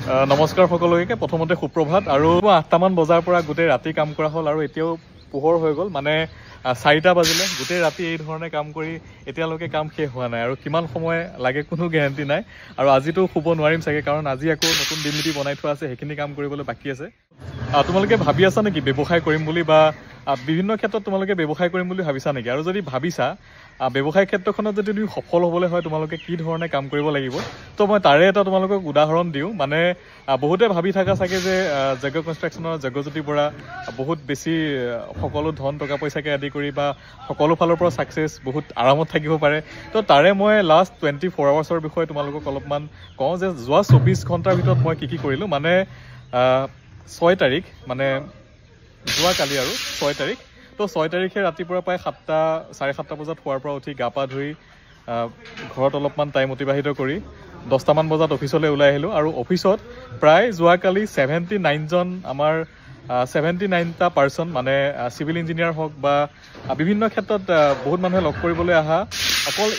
নমস্কাৰ সকলোকে প্ৰথমতে সুপ্ৰভাত আৰু ৮টামান বজাৰ পৰা গোটেই ৰাতি কাম কৰা হ'ল আৰু এতিয়াও পোহৰ হৈ গ'ল মানে 4টা বাজিলে গোটেই ৰাতি এই ধৰণে কাম কৰি এতিয়ালৈকে কাম শেষ হোৱা নাই আৰু কিমান সময় লাগে কোনো গ্যাৰান্টি নাই আৰু আজিতো শুব নোৱাৰিম চাগে কাৰণ আজি আকৌ নতুন দিনলিপি বনাই থোৱা আছে সেইখিনি কাম কৰিবলৈ বাকি আছে তোমালোকে ভাবি আছা নেকি ব্যৱসায় কৰিম বুলি বা বিভিন্ন ক্ষেত্ৰত তোমালোকে ব্যৱসায় কৰিম বুলি ভাবিছা নেকি আৰু যদি ভাবিছা ব্যৱসায় ক্ষেত্ৰখনত যদি তুমি সফল হ'বলৈ হয় তোমালোকে কি ধৰণে কাম কৰিব লাগিব তো মই তাৰে এটা তোমালোকক উদাহৰণ দিওঁ মানে বহুতে ভাবি থাকা চাগে যে যজ্ঞ কনষ্ট্ৰাকশ্যনৰ যজ্ঞজ্যোতি বৰা বহুত বেছি সকলো ধন টকা পইচাকে আদি কৰি বা সকলো ফালৰ পৰা ছাকচেছ বহুত আৰামত থাকিব পাৰে তো তাৰে মই লাষ্ট 24 আৱাৰ্ছৰ বিষয়ে তোমালোকক অলপমান কওঁ যে যোৱা 24 ঘণ্টাৰ ভিতৰত মই কি কৰিলোঁ মানে 6 তাৰিখ মানে যোৱাকালি আৰু 6 তাৰিখ তো 6 তাৰিখে ৰাতিপুৱা প্ৰায় 7টা 7:30 বজাত শোৱাৰ পৰা উঠি গা পা ধুই ঘৰত অলপমান টাইম অতিবাহিত কৰি 10টামান বজাত অফিচলৈ ওলাই আহিলোঁ আৰু অফিচত প্ৰায় যোৱাকালি 79জন আমাৰ 79টা পাৰ্চন মানে চিভিল ইঞ্জিনিয়াৰ হওক বা বিভিন্ন ক্ষেত্ৰত বহুত মানুহে লগ কৰিবলৈ অহা অকল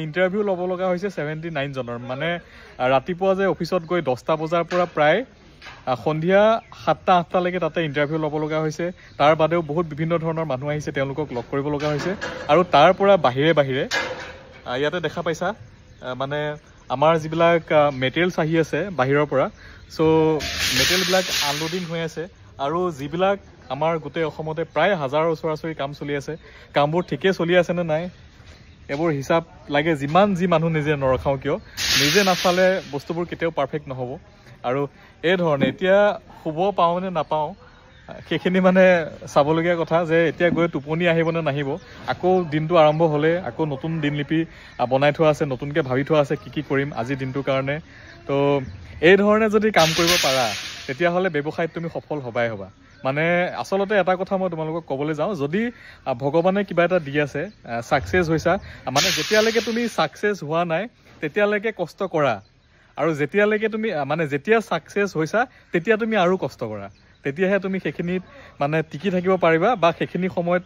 ইণ্টাৰভিউ ল'ব লগা হৈছে 79জনৰ মানে ৰাতিপুৱা যে অফিচত গৈ 10টা বজাৰ পৰা প্ৰায় সন্ধিয়া 7টা 8টালৈকে তাতে ইণ্টাৰভিউ ল'ব লগা হৈছে তাৰ বাদেও বহুত বিভিন্ন ধৰণৰ মানুহ আহিছে তেওঁলোকক লগ কৰিব লগা হৈছে আৰু তাৰ পৰা বাহিৰে ইয়াতে দেখা পাইছা মানে আমাৰ যিবিলাক মেটেৰিয়েলছ আহি আছে বাহিৰৰ পৰা চ' মেটেৰিয়েলবিলাক আনলোডিং হৈ আছে আৰু যিবিলাক আমাৰ গোটেই অসমতে প্ৰায় 1000ৰ ওচৰা-ওচৰি কাম চলি আছে কামবোৰ ঠিকেই চলি আছে নে নাই এইবোৰ হিচাপ লাগে যিমান যি মানুহ নিজে নৰখাওঁ কিয় নিজে নাচালে বস্তুবোৰ কেতিয়াও পাৰফেক্ট নহ'ব আৰু এই ধৰণে এতিয়া শুব পাওঁ নে নাপাওঁ সেইখিনি মানে চাবলগীয়া কথা যে এতিয়া গৈ টোপনি আহিব নে নাহিব আকৌ দিনটো আৰম্ভ হ'লে আকৌ নতুন দিনলিপি বনাই থোৱা আছে নতুনকৈ ভাবি থোৱা আছে কি কৰিম আজি দিনটোৰ কাৰণে তো এই ধৰণে যদি কাম কৰিব পাৰা তেতিয়াহ'লে ব্যৱসায়ত তুমি সফল হ'বা মানে আচলতে এটা কথা মই তোমালোকক ক'বলৈ যাওঁ যদি ভগৱানে কিবা এটা দি আছে ছাকচেছ হৈছা মানে যেতিয়ালৈকে তুমি ছাকচেছ হোৱা নাই তেতিয়ালৈকে কষ্ট কৰা আৰু যেতিয়ালৈকে তুমি মানে যেতিয়া ছাকচেছ হৈছা তেতিয়া তুমি আৰু কষ্ট কৰা তেতিয়াহে তুমি সেইখিনিত মানে টিকি থাকিব পাৰিবা বা সেইখিনি সময়ত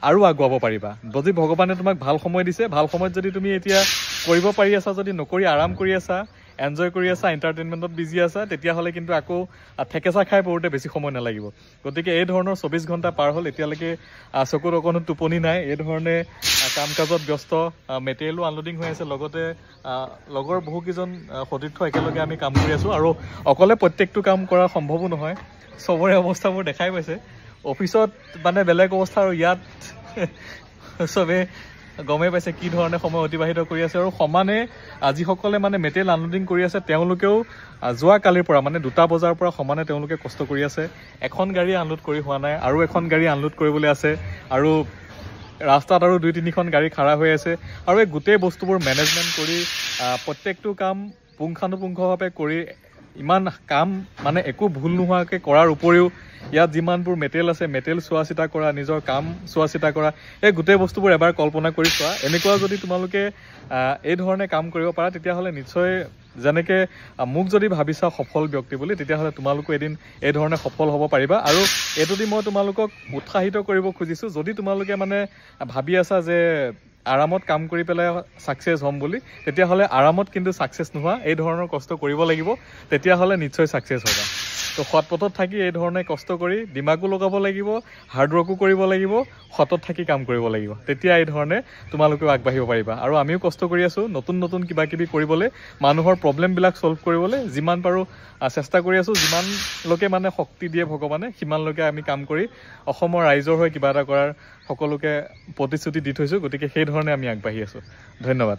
আৰু আগুৱাব পাৰিবা যদি ভগৱানে তোমাক ভাল সময় দিছে ভাল সময়ত যদি তুমি এতিয়া কৰিব পাৰি আছা যদি নকৰি আৰাম কৰি আছা এনজয় কৰি আছা এণ্টাৰটেইনমেণ্টত বিজি আছা তেতিয়াহ'লে কিন্তু আকৌ ঠেকেচা খাই পৰোঁতে বেছি সময় নালাগিব গতিকে এই ধৰণৰ 24 ঘণ্টা পাৰ হ'ল এতিয়ালৈকে চকুত অকণো টোপনি নাই এই ধৰণে কাম কাজত ব্যস্ত মেটেৰিয়েলো আনলোডিং হৈ আছে লগতে লগৰ বহুকেইজন সতীৰ্থ একেলগে আমি কাম কৰি আছোঁ আৰু অকলে প্ৰত্যেকটো কাম কৰা সম্ভৱো নহয় চবৰে অৱস্থাবোৰ দেখাই পাইছে অফিচত মানে বেলেগ অৱস্থা আৰু ইয়াত চবেই গমেই পাইছে কি ধৰণে সময় অতিবাহিত কৰি আছে আৰু সমানে যিসকলে মানে মেটেৰিয়েল আনলোডিং কৰি আছে তেওঁলোকেও যোৱাকালিৰ পৰা মানে 2টা বজাৰ পৰা সমানে তেওঁলোকে কষ্ট কৰি আছে এখন গাড়ী আনলোড কৰি হোৱা নাই আৰু এখন গাড়ী আনলোড কৰিবলৈ আছে আৰু ৰাস্তাত আৰু 2-3খন গাড়ী খাৰা হৈ আছে আৰু এই গোটেই বস্তুবোৰ মেনেজমেণ্ট কৰি প্ৰত্যেকটো কাম পুংখানুপুংখভাৱে কৰি ইমান কাম মানে একো ভুল নোহোৱাকৈ কৰাৰ উপৰিও ইয়াত যিমানবোৰ মেটেৰিয়েল আছে মেটেৰিয়েল চোৱা চিতা কৰা নিজৰ কাম চোৱা চিতা কৰা এই গোটেই বস্তুবোৰ এবাৰ কল্পনা কৰি চোৱা এনেকুৱা যদি তোমালোকে এই ধৰণে কাম কৰিব পাৰা তেতিয়াহ'লে নিশ্চয় যেনেকৈ মোক যদি ভাবিছা সফল ব্যক্তি বুলি তেতিয়াহ'লে তোমালোকো এদিন এই ধৰণে সফল হ'ব পাৰিবা আৰু এইটো দি মই তোমালোকক উৎসাহিত কৰিব খুজিছোঁ যদি তোমালোকে মানে ভাবি আছা যে আৰামত কাম কৰি পেলাই ছাকচেছ হ'ম বুলি তেতিয়াহ'লে আৰামত কিন্তু ছাকচেছ নোহোৱা এই ধৰণৰ কষ্ট কৰিব লাগিব তেতিয়াহ'লে নিশ্চয় ছাকচেছ হ'বা তো সৎ পথত থাকি এই ধৰণে কষ্ট কৰি দিমাগো লগাব লাগিব হাৰ্ডৱৰ্কো কৰিব লাগিব সতত থাকি কাম কৰিব লাগিব তেতিয়া এই ধৰণে তোমালোকেও আগবাঢ়িব পাৰিবা আৰু আমিও কষ্ট কৰি আছোঁ নতুন কিবা কিবি কৰিবলৈ মানুহৰ প্ৰব্লেমবিলাক ছল্ভ কৰিবলৈ যিমান পাৰোঁ চেষ্টা কৰি আছোঁ যিমানলৈকে মানে শক্তি দিয়ে ভগৱানে সিমানলৈকে আমি কাম কৰি অসমৰ ৰাইজৰ হৈ কিবা এটা কৰাৰ সকলোকে প্ৰতিশ্ৰুতি দি থৈছোঁ গতিকে সেই ধৰণে আমি আগবাঢ়ি আছোঁ ধন্যবাদ